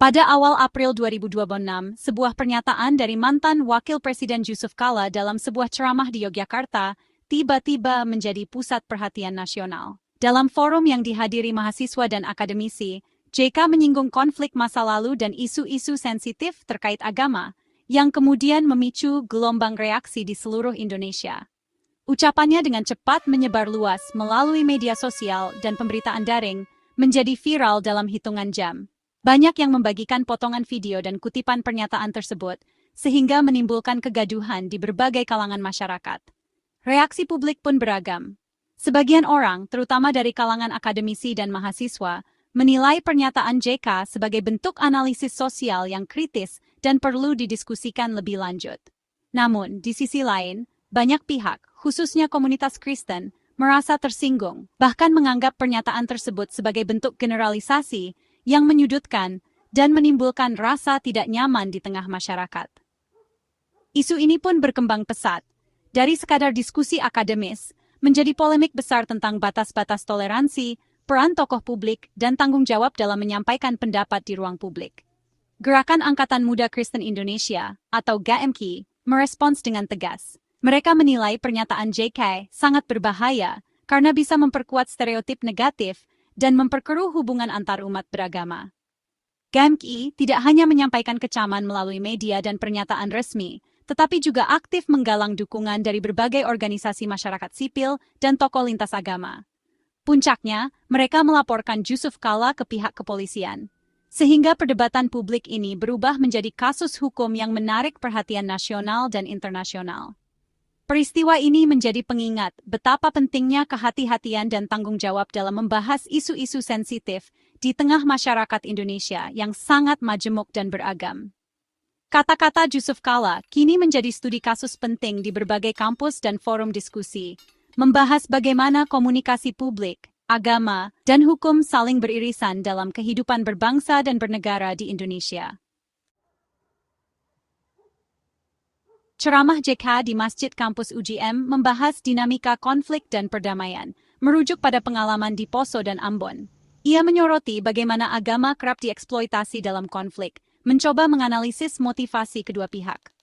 Pada awal April 2026, sebuah pernyataan dari mantan Wakil Presiden Yusuf Kala dalam sebuah ceramah di Yogyakarta tiba-tiba menjadi pusat perhatian nasional. Dalam forum yang dihadiri mahasiswa dan akademisi, JK menyinggung konflik masa lalu dan isu-isu sensitif terkait agama, yang kemudian memicu gelombang reaksi di seluruh Indonesia. Ucapannya dengan cepat menyebar luas melalui media sosial dan pemberitaan daring, menjadi viral dalam hitungan jam. Banyak yang membagikan potongan video dan kutipan pernyataan tersebut, sehingga menimbulkan kegaduhan di berbagai kalangan masyarakat. Reaksi publik pun beragam. Sebagian orang, terutama dari kalangan akademisi dan mahasiswa, menilai pernyataan JK sebagai bentuk analisis sosial yang kritis dan perlu didiskusikan lebih lanjut. Namun, di sisi lain, banyak pihak, khususnya komunitas Kristen, merasa tersinggung, bahkan menganggap pernyataan tersebut sebagai bentuk generalisasi yang menyudutkan dan menimbulkan rasa tidak nyaman di tengah masyarakat. Isu ini pun berkembang pesat, dari sekadar diskusi akademis, menjadi polemik besar tentang batas-batas toleransi, peran tokoh publik, dan tanggung jawab dalam menyampaikan pendapat di ruang publik. Gerakan Angkatan Muda Kristen Indonesia, atau GAMKI, merespons dengan tegas. Mereka menilai pernyataan JK sangat berbahaya karena bisa memperkuat stereotip negatif dan memperkeruh hubungan antar umat beragama. GAMKI tidak hanya menyampaikan kecaman melalui media dan pernyataan resmi, tetapi juga aktif menggalang dukungan dari berbagai organisasi masyarakat sipil dan tokoh lintas agama. Puncaknya, mereka melaporkan Yusuf Kala ke pihak kepolisian, sehingga perdebatan publik ini berubah menjadi kasus hukum yang menarik perhatian nasional dan internasional. Peristiwa ini menjadi pengingat betapa pentingnya kehati-hatian dan tanggung jawab dalam membahas isu-isu sensitif di tengah masyarakat Indonesia yang sangat majemuk dan beragam. Kata-kata Yusuf Kala kini menjadi studi kasus penting di berbagai kampus dan forum diskusi, membahas bagaimana komunikasi publik, agama, dan hukum saling beririsan dalam kehidupan berbangsa dan bernegara di Indonesia. Ceramah JK di Masjid Kampus UGM membahas dinamika konflik dan perdamaian, merujuk pada pengalaman di Poso dan Ambon. Ia menyoroti bagaimana agama kerap dieksploitasi dalam konflik, mencoba menganalisis motivasi kedua pihak.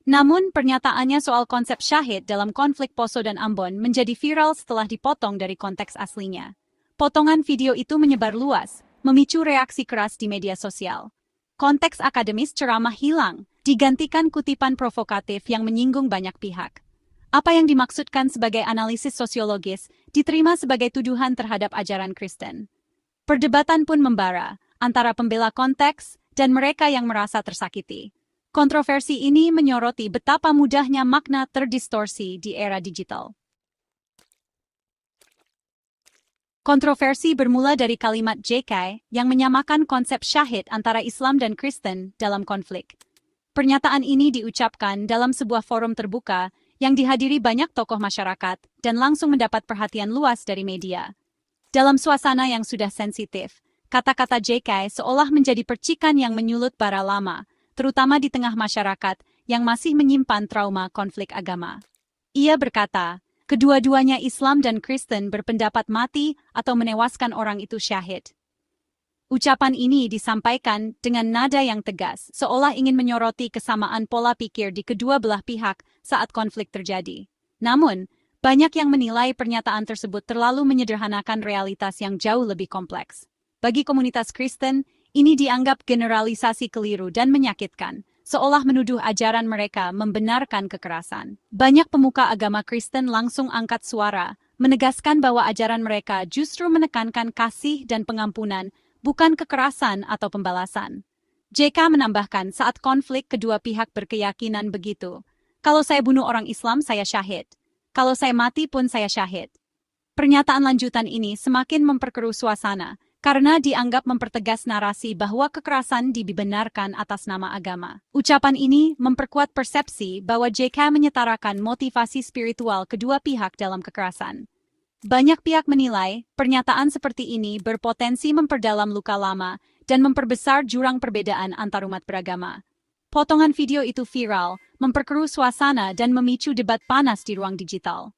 Namun, pernyataannya soal konsep syahid dalam konflik Poso dan Ambon menjadi viral setelah dipotong dari konteks aslinya. Potongan video itu menyebar luas, memicu reaksi keras di media sosial. Konteks akademis ceramah hilang, digantikan kutipan provokatif yang menyinggung banyak pihak. Apa yang dimaksudkan sebagai analisis sosiologis diterima sebagai tuduhan terhadap ajaran Kristen. Perdebatan pun membara antara pembela konteks dan mereka yang merasa tersakiti. Kontroversi ini menyoroti betapa mudahnya makna terdistorsi di era digital. Kontroversi bermula dari kalimat JK yang menyamakan konsep syahid antara Islam dan Kristen dalam konflik. Pernyataan ini diucapkan dalam sebuah forum terbuka yang dihadiri banyak tokoh masyarakat dan langsung mendapat perhatian luas dari media. Dalam suasana yang sudah sensitif, kata-kata JK seolah menjadi percikan yang menyulut bara lama, terutama di tengah masyarakat yang masih menyimpan trauma konflik agama. Ia berkata, kedua-duanya Islam dan Kristen berpendapat mati atau menewaskan orang itu syahid. Ucapan ini disampaikan dengan nada yang tegas, seolah ingin menyoroti kesamaan pola pikir di kedua belah pihak saat konflik terjadi. Namun, banyak yang menilai pernyataan tersebut terlalu menyederhanakan realitas yang jauh lebih kompleks. Bagi komunitas Kristen, ini dianggap generalisasi keliru dan menyakitkan, seolah menuduh ajaran mereka membenarkan kekerasan. Banyak pemuka agama Kristen langsung angkat suara, menegaskan bahwa ajaran mereka justru menekankan kasih dan pengampunan, bukan kekerasan atau pembalasan. JK menambahkan saat konflik kedua pihak berkeyakinan begitu. Kalau saya bunuh orang Islam, saya syahid. Kalau saya mati pun saya syahid. Pernyataan lanjutan ini semakin memperkeruh suasana, karena dianggap mempertegas narasi bahwa kekerasan dibenarkan atas nama agama. Ucapan ini memperkuat persepsi bahwa JK menyetarakan motivasi spiritual kedua pihak dalam kekerasan. Banyak pihak menilai pernyataan seperti ini berpotensi memperdalam luka lama dan memperbesar jurang perbedaan antarumat beragama. Potongan video itu viral, memperkeruh suasana dan memicu debat panas di ruang digital.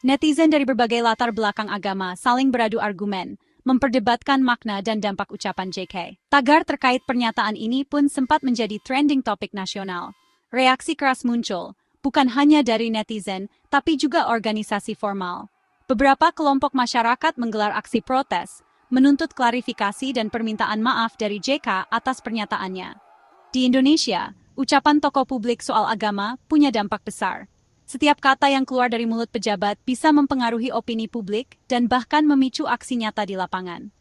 Netizen dari berbagai latar belakang agama saling beradu argumen, memperdebatkan makna dan dampak ucapan JK. Tagar terkait pernyataan ini pun sempat menjadi trending topik nasional. Reaksi keras muncul, bukan hanya dari netizen, tapi juga organisasi formal. Beberapa kelompok masyarakat menggelar aksi protes, menuntut klarifikasi dan permintaan maaf dari JK atas pernyataannya. Di Indonesia, ucapan tokoh publik soal agama punya dampak besar. Setiap kata yang keluar dari mulut pejabat bisa mempengaruhi opini publik dan bahkan memicu aksi nyata di lapangan.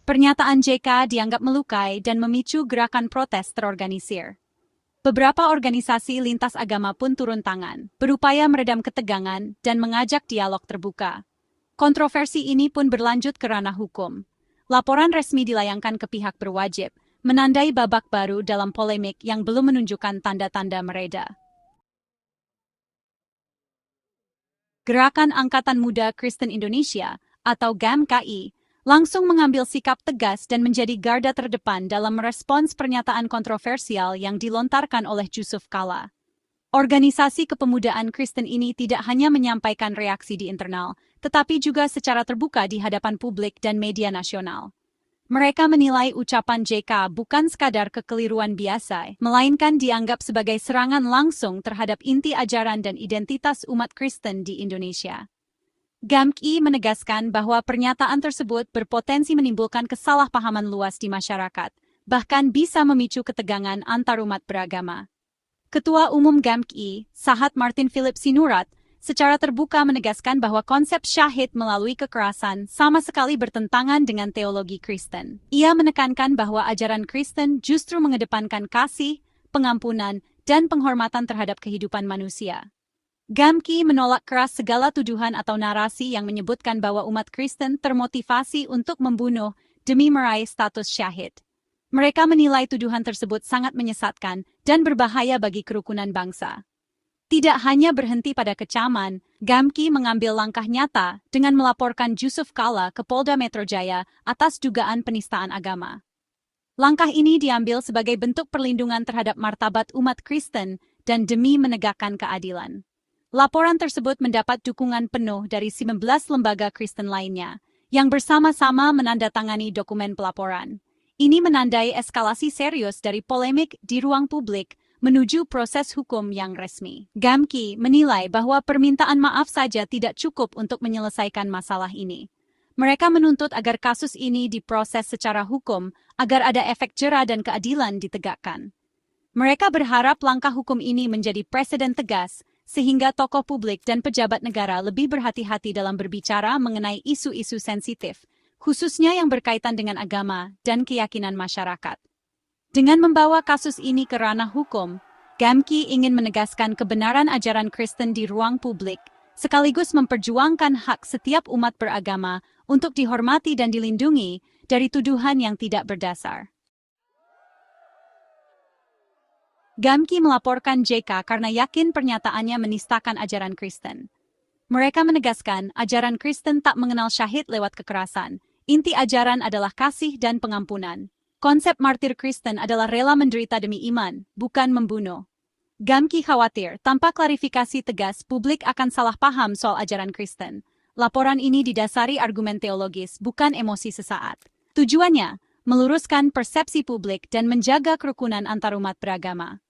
Pernyataan JK dianggap melukai dan memicu gerakan protes terorganisir. Beberapa organisasi lintas agama pun turun tangan, berupaya meredam ketegangan dan mengajak dialog terbuka. Kontroversi ini pun berlanjut ke ranah hukum. Laporan resmi dilayangkan ke pihak berwajib, menandai babak baru dalam polemik yang belum menunjukkan tanda-tanda mereda. Gerakan Angkatan Muda Kristen Indonesia, atau GAMKI, langsung mengambil sikap tegas dan menjadi garda terdepan dalam merespons pernyataan kontroversial yang dilontarkan oleh Yusuf Kalla. Organisasi kepemudaan Kristen ini tidak hanya menyampaikan reaksi di internal, tetapi juga secara terbuka di hadapan publik dan media nasional. Mereka menilai ucapan JK bukan sekadar kekeliruan biasa, melainkan dianggap sebagai serangan langsung terhadap inti ajaran dan identitas umat Kristen di Indonesia. GAMKI menegaskan bahwa pernyataan tersebut berpotensi menimbulkan kesalahpahaman luas di masyarakat, bahkan bisa memicu ketegangan antarumat beragama. Ketua Umum GAMKI, Sahat Martin Philip Sinurat, secara terbuka menegaskan bahwa konsep syahid melalui kekerasan sama sekali bertentangan dengan teologi Kristen. Ia menekankan bahwa ajaran Kristen justru mengedepankan kasih, pengampunan, dan penghormatan terhadap kehidupan manusia. GAMKI menolak keras segala tuduhan atau narasi yang menyebutkan bahwa umat Kristen termotivasi untuk membunuh demi meraih status syahid. Mereka menilai tuduhan tersebut sangat menyesatkan dan berbahaya bagi kerukunan bangsa. Tidak hanya berhenti pada kecaman, GAMKI mengambil langkah nyata dengan melaporkan Yusuf Kalla ke Polda Metro Jaya atas dugaan penistaan agama. Langkah ini diambil sebagai bentuk perlindungan terhadap martabat umat Kristen dan demi menegakkan keadilan. Laporan tersebut mendapat dukungan penuh dari 19 lembaga Kristen lainnya, yang bersama-sama menandatangani dokumen pelaporan. Ini menandai eskalasi serius dari polemik di ruang publik menuju proses hukum yang resmi. GAMKI menilai bahwa permintaan maaf saja tidak cukup untuk menyelesaikan masalah ini. Mereka menuntut agar kasus ini diproses secara hukum agar ada efek jera dan keadilan ditegakkan. Mereka berharap langkah hukum ini menjadi presiden tegas sehingga tokoh publik dan pejabat negara lebih berhati-hati dalam berbicara mengenai isu-isu sensitif, khususnya yang berkaitan dengan agama dan keyakinan masyarakat. Dengan membawa kasus ini ke ranah hukum, GAMKI ingin menegaskan kebenaran ajaran Kristen di ruang publik, sekaligus memperjuangkan hak setiap umat beragama untuk dihormati dan dilindungi dari tuduhan yang tidak berdasar. GAMKI melaporkan JK karena yakin pernyataannya menistakan ajaran Kristen. Mereka menegaskan ajaran Kristen tak mengenal syahid lewat kekerasan. Inti ajaran adalah kasih dan pengampunan. Konsep martir Kristen adalah rela menderita demi iman, bukan membunuh. GAMKI khawatir, tanpa klarifikasi tegas, publik akan salah paham soal ajaran Kristen. Laporan ini didasari argumen teologis, bukan emosi sesaat. Tujuannya, meluruskan persepsi publik dan menjaga kerukunan antarumat beragama.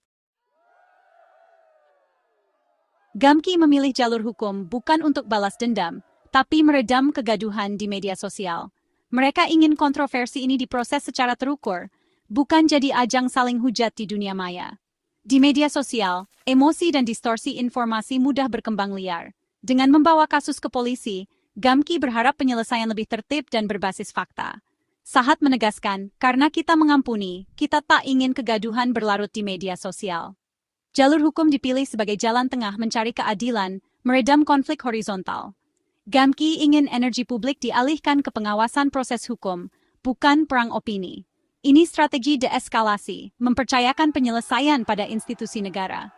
GAMKI memilih jalur hukum bukan untuk balas dendam, tapi meredam kegaduhan di media sosial. Mereka ingin kontroversi ini diproses secara terukur, bukan jadi ajang saling hujat di dunia maya. Di media sosial, emosi dan distorsi informasi mudah berkembang liar. Dengan membawa kasus ke polisi, GAMKI berharap penyelesaian lebih tertib dan berbasis fakta. Sahat menegaskan, karena kita mengampuni, kita tak ingin kegaduhan berlarut di media sosial. Jalur hukum dipilih sebagai jalan tengah mencari keadilan, meredam konflik horizontal. GAMKI ingin energi publik dialihkan ke pengawasan proses hukum, bukan perang opini. Ini strategi deeskalasi, mempercayakan penyelesaian pada institusi negara.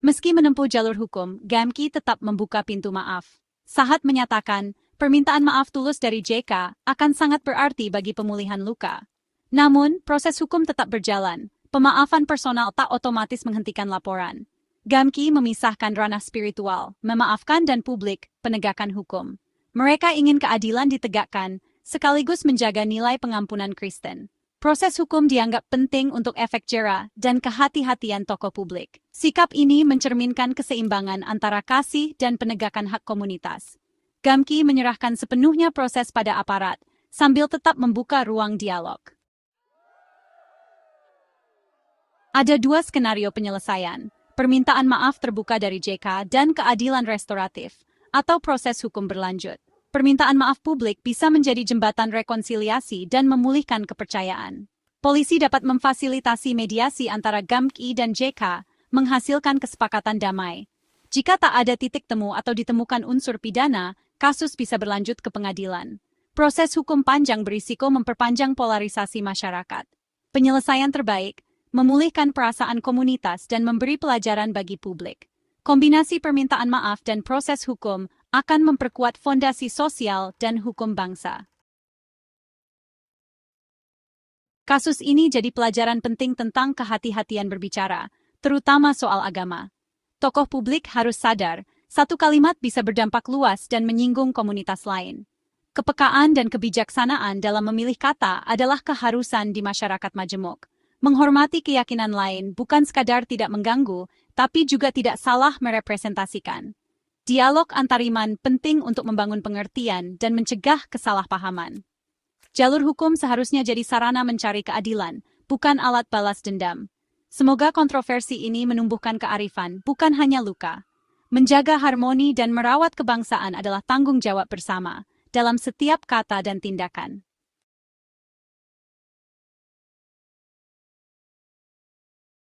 Meski menempuh jalur hukum, GAMKI tetap membuka pintu maaf. Sahat menyatakan, permintaan maaf tulus dari JK akan sangat berarti bagi pemulihan luka. Namun, proses hukum tetap berjalan. Pemaafan personal tak otomatis menghentikan laporan. GAMKI memisahkan ranah spiritual, memaafkan dan publik, penegakan hukum. Mereka ingin keadilan ditegakkan, sekaligus menjaga nilai pengampunan Kristen. Proses hukum dianggap penting untuk efek jera dan kehati-hatian tokoh publik. Sikap ini mencerminkan keseimbangan antara kasih dan penegakan hak komunitas. Gamki menyerahkan sepenuhnya proses pada aparat, sambil tetap membuka ruang dialog. Ada dua skenario penyelesaian, permintaan maaf terbuka dari JK dan keadilan restoratif, atau proses hukum berlanjut. Permintaan maaf publik bisa menjadi jembatan rekonsiliasi dan memulihkan kepercayaan. Polisi dapat memfasilitasi mediasi antara Gamki dan JK, menghasilkan kesepakatan damai. Jika tak ada titik temu atau ditemukan unsur pidana, kasus bisa berlanjut ke pengadilan. Proses hukum panjang berisiko memperpanjang polarisasi masyarakat. Penyelesaian terbaik, memulihkan perasaan komunitas dan memberi pelajaran bagi publik. Kombinasi permintaan maaf dan proses hukum akan memperkuat fondasi sosial dan hukum bangsa. Kasus ini jadi pelajaran penting tentang kehati-hatian berbicara, terutama soal agama. Tokoh publik harus sadar, satu kalimat bisa berdampak luas dan menyinggung komunitas lain. Kepekaan dan kebijaksanaan dalam memilih kata adalah keharusan di masyarakat majemuk. Menghormati keyakinan lain bukan sekadar tidak mengganggu, tapi juga tidak salah merepresentasikan. Dialog antariman penting untuk membangun pengertian dan mencegah kesalahpahaman. Jalur hukum seharusnya jadi sarana mencari keadilan, bukan alat balas dendam. Semoga kontroversi ini menumbuhkan kearifan, bukan hanya luka. Menjaga harmoni dan merawat kebangsaan adalah tanggung jawab bersama, dalam setiap kata dan tindakan.